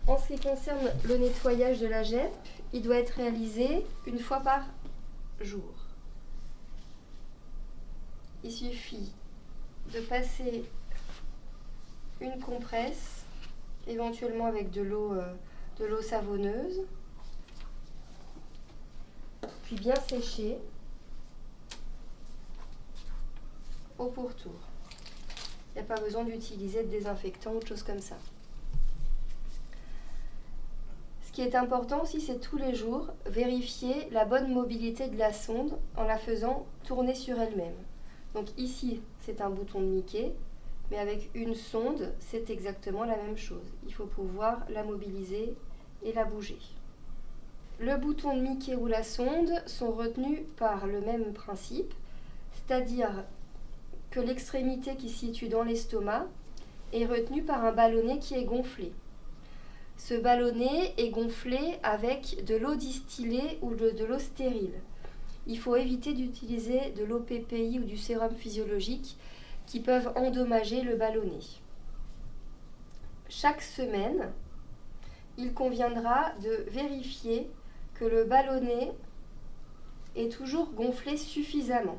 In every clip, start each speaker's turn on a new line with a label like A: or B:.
A: En ce qui concerne le nettoyage de la GEP, il doit être réalisé une fois par jour. Il suffit de passer une compresse, éventuellement avec de l'eau savonneuse, puis bien sécher au pourtour. Il n'y a pas besoin d'utiliser de désinfectant ou de choses comme ça. Ce qui est important aussi, c'est tous les jours vérifier la bonne mobilité de la sonde en la faisant tourner sur elle-même. Donc ici, c'est un bouton de Mickey, mais avec une sonde, c'est exactement la même chose. Il faut pouvoir la mobiliser et la bouger. Le bouton de Mickey ou la sonde sont retenus par le même principe, c'est-à-dire que l'extrémité qui se situe dans l'estomac est retenue par un ballonnet qui est gonflé. Ce ballonnet est gonflé avec de l'eau distillée ou de l'eau stérile. Il faut éviter d'utiliser de l'eau PPI ou du sérum physiologique qui peuvent endommager le ballonnet. Chaque semaine, il conviendra de vérifier que le ballonnet est toujours gonflé suffisamment.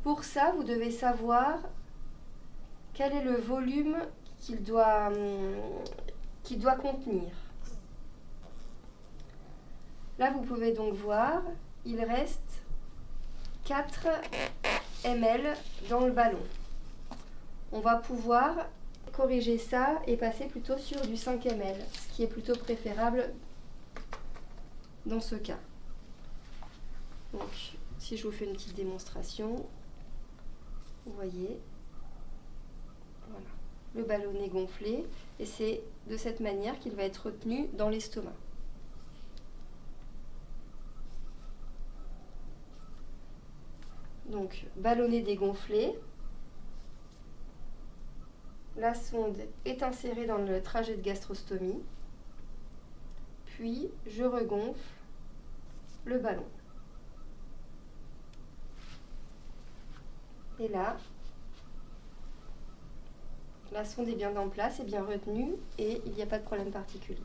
A: Pour ça, vous devez savoir quel est le volume qu'il doit contenir. Là, vous pouvez donc voir, il reste 4 ml dans le ballon. On va pouvoir corriger ça et passer plutôt sur du 5 ml, ce qui est plutôt préférable dans ce cas. Donc, si je vous fais une petite démonstration, vous voyez, voilà, le ballonnet gonflé, et c'est de cette manière qu'il va être retenu dans l'estomac. Donc, ballonnet dégonflé, la sonde est insérée dans le trajet de gastrostomie, puis je regonfle le ballon. Et là, la sonde est bien en place, est bien retenue et il n'y a pas de problème particulier.